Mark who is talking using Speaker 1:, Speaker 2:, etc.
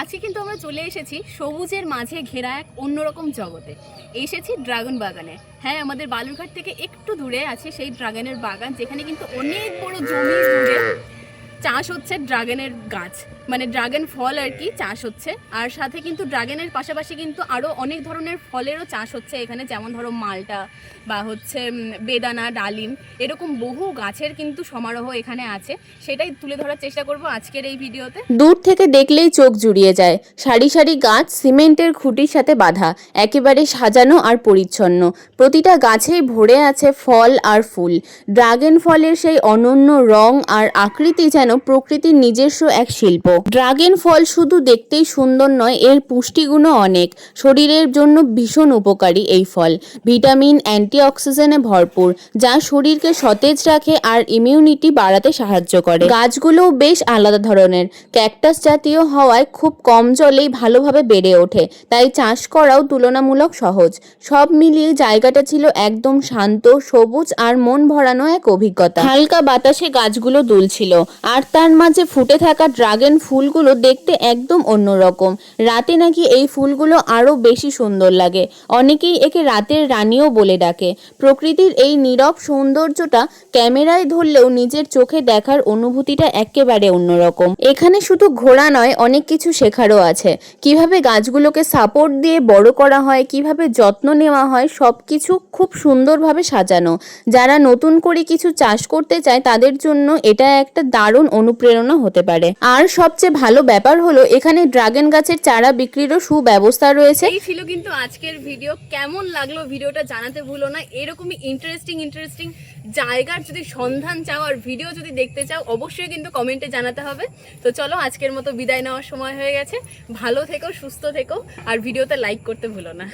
Speaker 1: আজকে কিন্তু আমরা চলে এসেছি সবুজের মাঝে ঘেরা এক অন্যরকম জগতে। এসেছি ড্রাগন বাগানে। হ্যাঁ, আমাদের বালুরঘাট থেকে একটু দূরে আছে সেই ড্রাগনের বাগান, যেখানে কিন্তু অনেক বড় জমি জুড়ে চাষ হচ্ছে ড্রাগনের গাছ, মানে ড্রাগন ফল আর কি চাষ হচ্ছে। আর সাথে কিন্তু ড্রাগনের পাশাপাশি কিন্তু আরও অনেক ধরনের ফলেরও চাষ হচ্ছে এখানে, যেমন ধরো মালটা বা হচ্ছে বেদানা, ডালিম, এরকম বহু গাছের কিন্তু সমারোহ এখানে আছে। সেটাই তুলে ধরার চেষ্টা করব আজকের এই ভিডিওতে।
Speaker 2: দূর থেকে দেখলেই চোখ জুড়িয়ে যায়। সারি সারি গাছ সিমেন্টের খুঁটির সাথে বাঁধা, একেবারে সাজানো আর পরিচ্ছন্ন। প্রতিটা গাছেই ভরে আছে ফল আর ফুল। ড্রাগন ফলের সেই অনন্য রং আর আকৃতি যেন প্রকৃতির নিজস্ব এক শিল্প। ড্রাগন ফল শুধু দেখতেই সুন্দর নয়, এর পুষ্টিগুণও অনেক। শরীরের জন্য ভীষণ উপকারী এই ফল। ভিটামিন, অ্যান্টিঅক্সিডেন্টে ভরপুর, যা শরীরকে সতেজ রাখে আর ইমিউনিটি বাড়াতে সাহায্য করে। গাছগুলোও বেশ আলাদা ধরনের। ক্যাকটাস জাতীয় হওয়ায় খুব কম জলেই ভালোভাবে বেড়ে ওঠে, তাই চাষ করাও তুলনামূলক সহজ। সব মিলিয়ে জায়গাটা ছিল একদম শান্ত, সবুজ আর মন ভরানো এক অভিজ্ঞতা। হালকা বাতাসে গাছগুলো দুলছিল, আর তার মাঝে ফুটে থাকা ড্রাগন ফুলগুলো দেখতে একদম অন্যরকম। রাতে নাকি এই ফুলগুলো আরো বেশি সুন্দর লাগে। অনেকেই একে রাতের রানীও বলে ডাকে। প্রকৃতির এই নীরব সৌন্দর্যটা ক্যামেরায় ধরলেও নিজের চোখে দেখার অনুভূতিটা একেবারে অন্যরকম। এখানে শুধু ঘোরা নয়, অনেক কিছু শেখারও আছে। কিভাবে গাছগুলোকে সাপোর্ট দিয়ে বড় করা হয়, কিভাবে যত্ন নেওয়া হয়, সবকিছু খুব সুন্দরভাবে সাজানো। যারা নতুন করে কিছু চাষ করতে চায় তাদের জন্য এটা একটা দারুণ অনুপ্রেরণা হতে পারে। আর সবচেয়ে ভালো ব্যাপার হলো এখানে ড্রাগন গাছের চারা বিক্রিরও সুব্যবস্থা রয়েছে।
Speaker 1: এই ছিল কিন্তু আজকের ভিডিও। কেমন লাগলো ভিডিওটা জানাতে ভুলো না। এরকমই ইন্টারেস্টিং জায়গার যদি সন্ধান চাও আর ভিডিও যদি দেখতে চাও, অবশ্যই কিন্তু কমেন্টে জানাতে হবে। তো চলো, আজকের মতো বিদায় নেওয়ার সময় হয়ে গেছে। ভালো থেকো, সুস্থ থেকো, আর ভিডিওতে লাইক করতে ভুলো না।